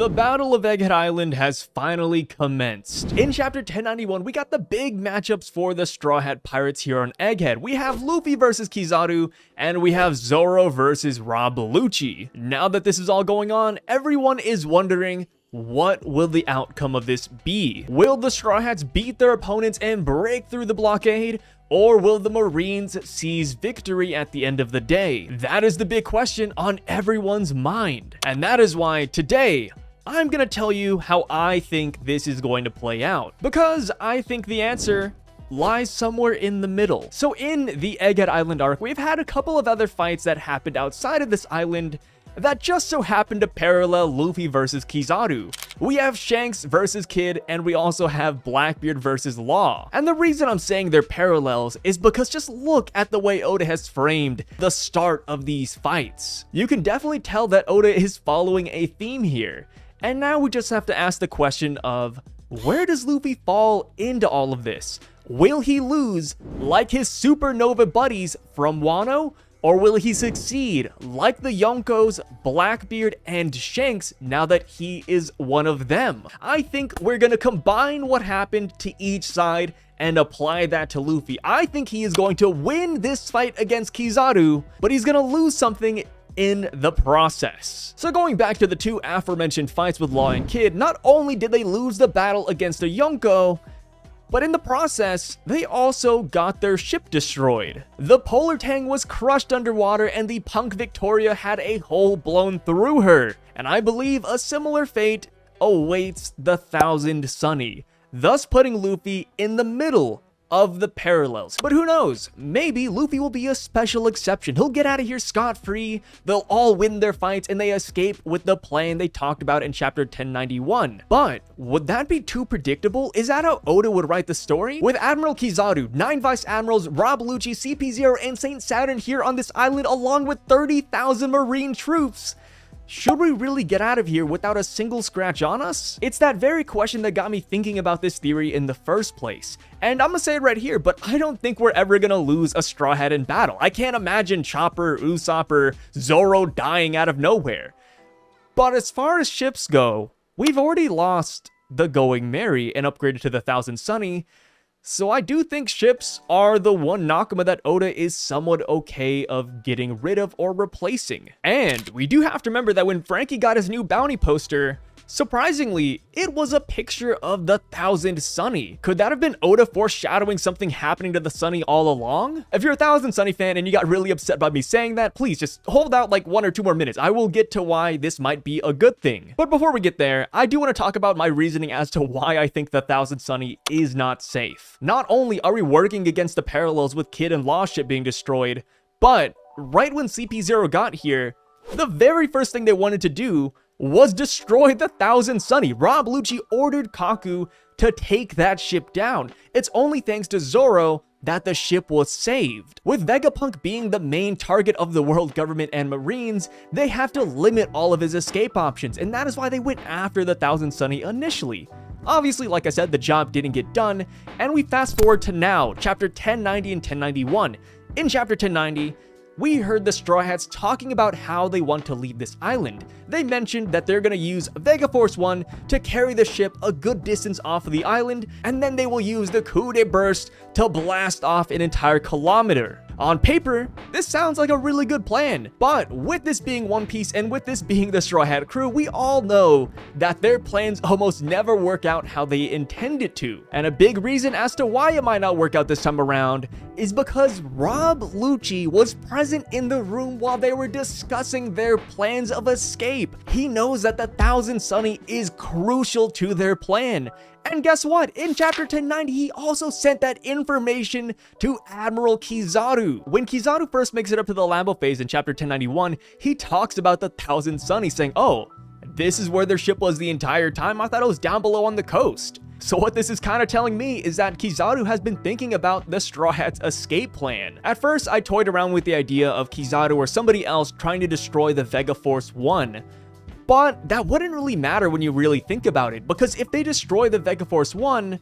The Battle of Egghead Island has finally commenced. In chapter 1091, we got the big matchups for the Straw Hat Pirates here on Egghead. We have Luffy versus Kizaru, and we have Zoro versus Rob Lucci. Now that this is all going on, everyone is wondering, what will the outcome of this be? Will the Straw Hats beat their opponents and break through the blockade? Or will the Marines seize victory at the end of the day? That is the big question on everyone's mind. And that is why today, I'm gonna tell you how I think this is going to play out. Because I think the answer lies somewhere in the middle. So in the Egghead Island arc, we've had a couple of other fights that happened outside of this island that just so happened to parallel Luffy versus Kizaru. We have Shanks versus Kid, and we also have Blackbeard versus Law. And the reason I'm saying they're parallels is because just look at the way Oda has framed the start of these fights. You can definitely tell that Oda is following a theme here. And now we just have to ask the question of, where does Luffy fall into all of this? Will he lose like his supernova buddies from Wano? Or will he succeed like the Yonkos, Blackbeard, and Shanks now that he is one of them? I think we're gonna combine what happened to each side and apply that to Luffy. I think he is going to win this fight against Kizaru, but he's gonna lose something in the process. So going back to the two aforementioned fights with Law and Kid, not only did they lose the battle against a Yonko, but in the process, they also got their ship destroyed. The Polar Tang was crushed underwater and the Punk Victoria had a hole blown through her. And I believe a similar fate awaits the Thousand Sunny, thus putting Luffy in the middle of the parallels. But who knows? Maybe Luffy will be a special exception. He'll get out of here scot-free, they'll all win their fights, and they escape with the plan they talked about in chapter 1091. But would that be too predictable? Is that how Oda would write the story? With Admiral Kizaru, 9 Vice Admirals, Rob Lucci, CP0, and Saint Saturn here on this island along with 30,000 Marine troops, should we really get out of here without a single scratch on us? It's that very question that got me thinking about this theory in the first place. And I'm gonna say it right here, but I don't think we're ever gonna lose a Straw Hat in battle. I can't imagine Chopper, Usopp, or Zoro dying out of nowhere. But as far as ships go, we've already lost the Going Merry and upgraded to the Thousand Sunny. So I do think ships are the one Nakama that Oda is somewhat okay of getting rid of or replacing. And we do have to remember that when Frankie got his new bounty poster, surprisingly, it was a picture of the Thousand Sunny. Could that have been Oda foreshadowing something happening to the Sunny all along? If you're a Thousand Sunny fan and you got really upset by me saying that, please just hold out like 1 or 2 more minutes. I will get to why this might be a good thing. But before we get there, I do want to talk about my reasoning as to why I think the Thousand Sunny is not safe. Not only are we working against the parallels with Kid and Law ship being destroyed, but right when CP0 got here, the very first thing they wanted to do was destroy the Thousand Sunny. Rob Lucci ordered Kaku to take that ship down. It's only thanks to Zoro that the ship was saved. With Vegapunk being the main target of the world government and Marines, they have to limit all of his escape options, and that is why they went after the Thousand Sunny initially. Obviously, like I said, the job didn't get done, and we fast forward to now, chapter 1090 and 1091. In chapter 1090, we heard the Straw Hats talking about how they want to leave this island. They mentioned that they're gonna use Vega Force 1 to carry the ship a good distance off of the island, and then they will use the Coup de Burst to blast off an entire kilometer. On paper, this sounds like a really good plan, but with this being One Piece and with this being the Straw Hat crew, we all know that their plans almost never work out how they intend it to. And a big reason as to why it might not work out this time around is because Rob Lucci was present in the room while they were discussing their plans of escape. He knows that the Thousand Sunny is crucial to their plan. And guess what? In chapter 1090, he also sent that information to Admiral Kizaru. When Kizaru first makes it up to the Lambo phase in chapter 1091, he talks about the Thousand Sunny, saying, oh, this is where their ship was the entire time. I thought it was down below on the coast. So what this is kind of telling me is that Kizaru has been thinking about the Straw Hats' escape plan. At first, I toyed around with the idea of Kizaru or somebody else trying to destroy the Vega Force 1. But that wouldn't really matter when you really think about it, because if they destroy the Vega Force 1,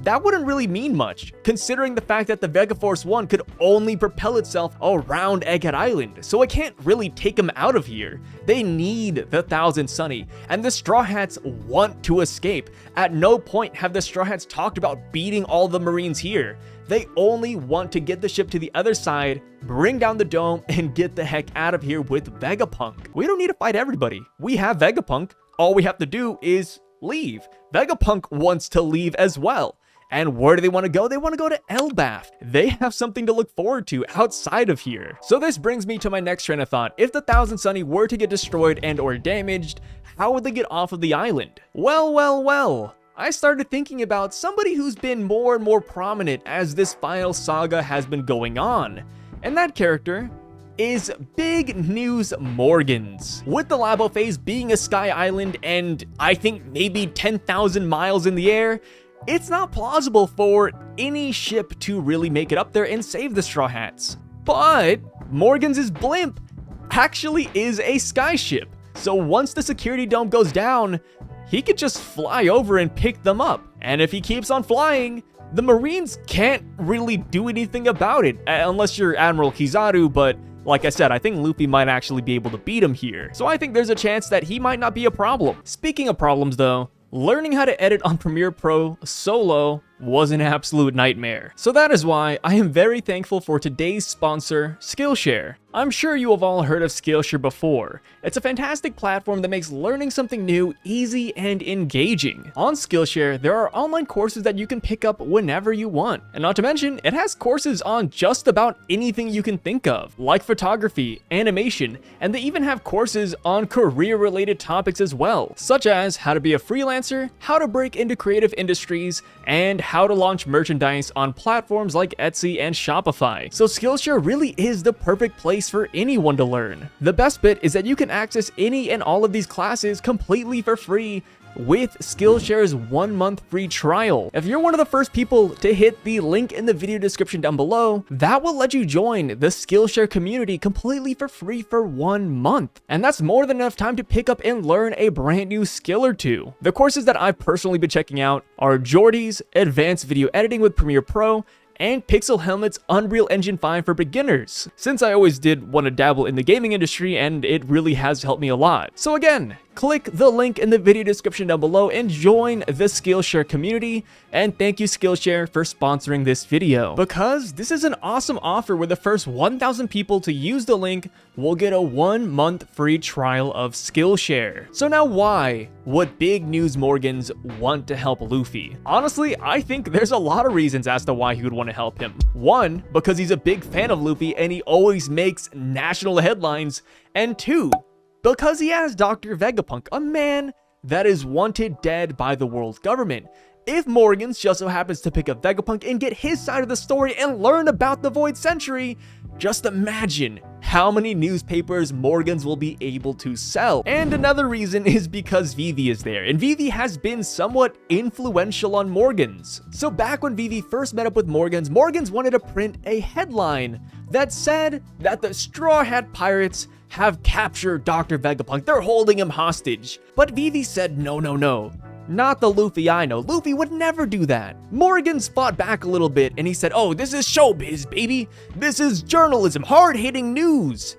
that wouldn't really mean much, considering the fact that the Vegaforce 1 could only propel itself around Egghead Island, so it can't really take them out of here. They need the Thousand Sunny, and the Straw Hats want to escape. At no point have the Straw Hats talked about beating all the Marines here. They only want to get the ship to the other side, bring down the dome, and get the heck out of here with Vegapunk. We don't need to fight everybody. We have Vegapunk. All we have to do is leave. Vegapunk wants to leave as well. And where do they want to go? They want to go to Elbaf. They have something to look forward to outside of here. So this brings me to my next train of thought. If the Thousand Sunny were to get destroyed and or damaged, how would they get off of the island? Well. I started thinking about somebody who's been more and more prominent as this final saga has been going on. And that character is Big News Morgans. With the Labo phase being a sky island and I think maybe 10,000 miles in the air, it's not plausible for any ship to really make it up there and save the Straw Hats. But Morgans' blimp actually is a sky ship. So once the security dome goes down, he could just fly over and pick them up. And if he keeps on flying, the Marines can't really do anything about it, unless you're Admiral Kizaru, but like I said, I think Luffy might actually be able to beat him here. So I think there's a chance that he might not be a problem. Speaking of problems though, learning how to edit on Premiere Pro solo was an absolute nightmare. So that is why I am very thankful for today's sponsor, Skillshare. I'm sure you have all heard of Skillshare before. It's a fantastic platform that makes learning something new easy and engaging. On Skillshare, there are online courses that you can pick up whenever you want. And not to mention, it has courses on just about anything you can think of, like photography, animation, and they even have courses on career-related topics as well, such as how to be a freelancer, how to break into creative industries, and how to launch merchandise on platforms like Etsy and Shopify. So Skillshare really is the perfect place for anyone to learn. The best bit is that you can access any and all of these classes completely for free with Skillshare's 1-month free trial. If you're one of the first people to hit the link in the video description down below, that will let you join the Skillshare community completely for free for 1 month. And that's more than enough time to pick up and learn a brand new skill or two. The courses that I've personally been checking out are Jordy's Advanced Video Editing with Premiere Pro, and Pixel Helmet's Unreal Engine 5 for beginners, since I always did want to dabble in the gaming industry and it really has helped me a lot. So again, click the link in the video description down below and join the Skillshare community, and thank you Skillshare for sponsoring this video, because this is an awesome offer where the first 1,000 people to use the link will get a 1-month free trial of Skillshare. So now why would Big News Morgans want to help Luffy? Honestly, I think there's a lot of reasons as to why he would want to help him. One, because he's a big fan of Luffy and he always makes national headlines, and two, because he has Dr. Vegapunk, a man that is wanted dead by the world government. If Morgans just so happens to pick up Vegapunk and get his side of the story and learn about the Void Century, just imagine how many newspapers Morgans will be able to sell. And another reason is because Vivi is there, and Vivi has been somewhat influential on Morgans. So back when Vivi first met up with Morgans, Morgans wanted to print a headline that said that the Straw Hat Pirates have captured Dr. Vegapunk. They're holding him hostage. But Vivi said, no. Not the Luffy I know. Luffy would never do that. Morgans fought back a little bit and he said, oh, this is showbiz, baby. This is journalism, hard-hitting news.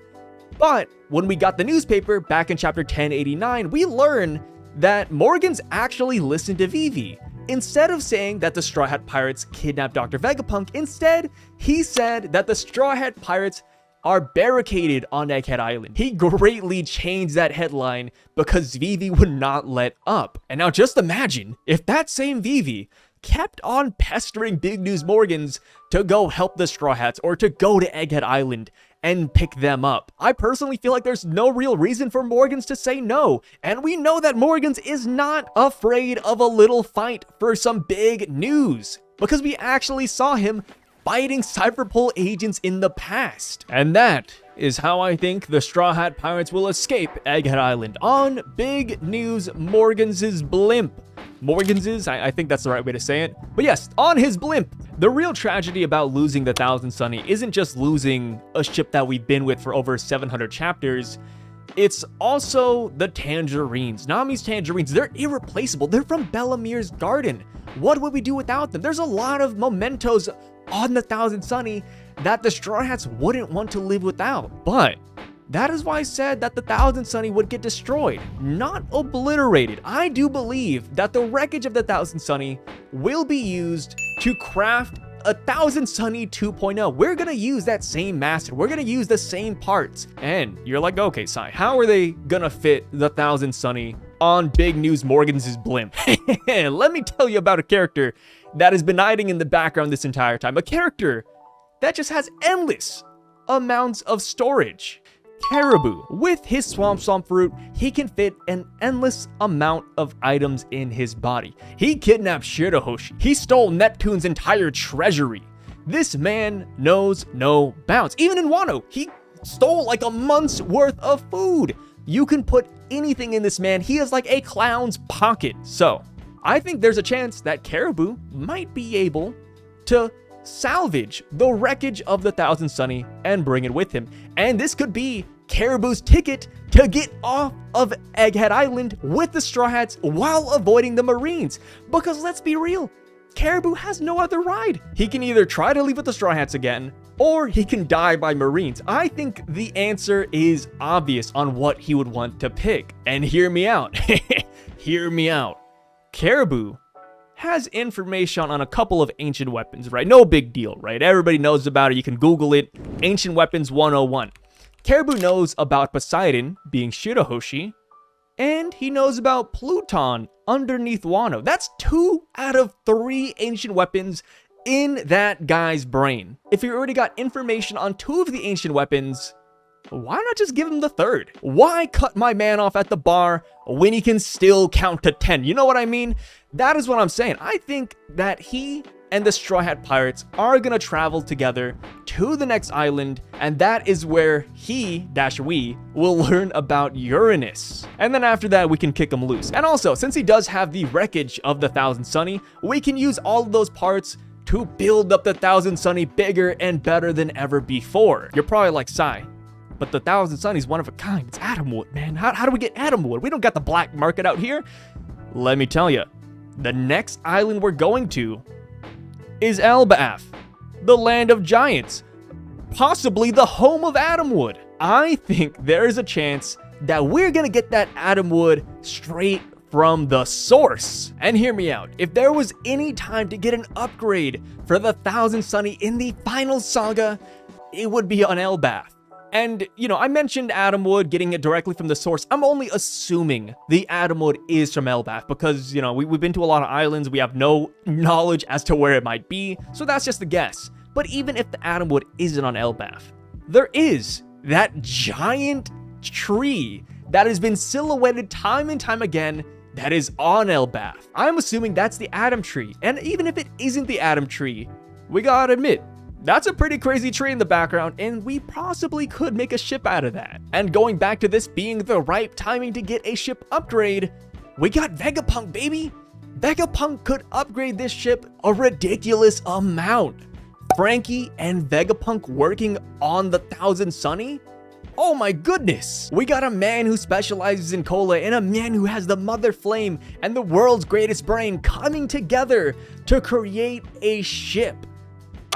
But when we got the newspaper back in chapter 1089, we learn that Morgans actually listened to Vivi. Instead of saying that the Straw Hat Pirates kidnapped Dr. Vegapunk, instead, he said that the Straw Hat Pirates are barricaded on Egghead Island. He greatly changed that headline because Vivi would not let up. And now just imagine if that same Vivi kept on pestering Big News Morgans to go help the Straw Hats or to go to Egghead Island and pick them up. I personally feel like there's no real reason for Morgans to say no. And we know that Morgans is not afraid of a little fight for some big news, because we actually saw him fighting Cyberpol agents in the past. And that is how I think the Straw Hat Pirates will escape Egghead Island, on Big News Morgans' blimp. Morgans', I think that's the right way to say it. But yes, on his blimp. The real tragedy about losing the Thousand Sunny isn't just losing a ship that we've been with for over 700 chapters. It's also the tangerines. Nami's tangerines, they're irreplaceable. They're from Bellamir's garden. What would we do without them? There's a lot of mementos on the Thousand Sunny that the Straw Hats wouldn't want to live without. But that is why I said that the Thousand Sunny would get destroyed, not obliterated. I do believe that the wreckage of the Thousand Sunny will be used to craft a Thousand Sunny 2.0. We're gonna use that same master. We're gonna use the same parts. And you're like, okay, Sai, how are they gonna fit the Thousand Sunny on Big News Morgan's blimp? Let me tell you about a character that has been hiding in the background this entire time. A character that just has endless amounts of storage. Caribou. With his Swamp fruit, he can fit an endless amount of items in his body. He kidnapped Shirahoshi. He stole Neptune's entire treasury. This man knows no bounds. Even in Wano, he stole like a month's worth of food. You can put anything in this man. He is like a clown's pocket. So, I think there's a chance that Caribou might be able to salvage the wreckage of the Thousand Sunny and bring it with him. And this could be Caribou's ticket to get off of Egghead Island with the Straw Hats while avoiding the Marines. Because let's be real, Caribou has no other ride. He can either try to leave with the Straw Hats again, or he can die by Marines. I think the answer is obvious on what he would want to pick. And hear me out. Hear me out. Caribou has information on a couple of ancient weapons, right? No big deal, right? Everybody knows about it. You can Google it. Ancient Weapons 101. Caribou knows about Poseidon being Shirahoshi, and he knows about Pluton underneath Wano. That's 2 out of 3 ancient weapons in that guy's brain. If you already got information on 2 of the ancient weapons, why not just give him the 3rd? Why cut my man off at the bar when he can still count to 10? You know what I mean? That is what I'm saying. I think that he and the Straw Hat Pirates are gonna travel together to the next island, and that is where we will learn about Uranus. And then after that, we can kick him loose. And also, since he does have the wreckage of the Thousand Sunny, we can use all of those parts to build up the Thousand Sunny bigger and better than ever before. You're probably like, Sai, but the Thousand Sunny's one of a kind. It's Atomwood, man. How do we get Atomwood? We don't got the black market out here. Let me tell you, the next island we're going to is Elbaf, the land of giants, possibly the home of Atomwood. I think there is a chance that we're gonna get that Atomwood straight from the source. And hear me out, if there was any time to get an upgrade for the Thousand Sunny in the final saga, it would be on Elbaf. And, you know, I mentioned Atomwood, getting it directly from the source. I'm only assuming the Atomwood is from Elbaf because, you know, we've been to a lot of islands. We have no knowledge as to where it might be. So that's just a guess. But even if the Atomwood isn't on Elbaf, there is that giant tree that has been silhouetted time and time again that is on Elbaf. I'm assuming that's the Atom Tree. And even if it isn't the Atom Tree, we gotta admit, that's a pretty crazy tree in the background, and we possibly could make a ship out of that. And going back to this being the right timing to get a ship upgrade, we got Vegapunk, baby! Vegapunk could upgrade this ship a ridiculous amount. Frankie and Vegapunk working on the Thousand Sunny? Oh my goodness! We got a man who specializes in cola and a man who has the mother flame and the world's greatest brain coming together to create a ship.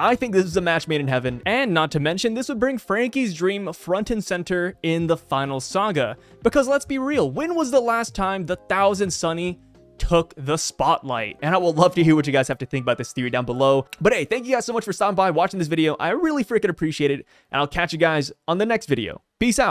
I think this is a match made in heaven, and not to mention, this would bring Frankie's dream front and center in the final saga. Because let's be real, when was the last time the Thousand Sunny took the spotlight? And I would love to hear what you guys have to think about this theory down below. But hey, thank you guys so much for stopping by, watching this video. I really freaking appreciate it, and I'll catch you guys on the next video. Peace out.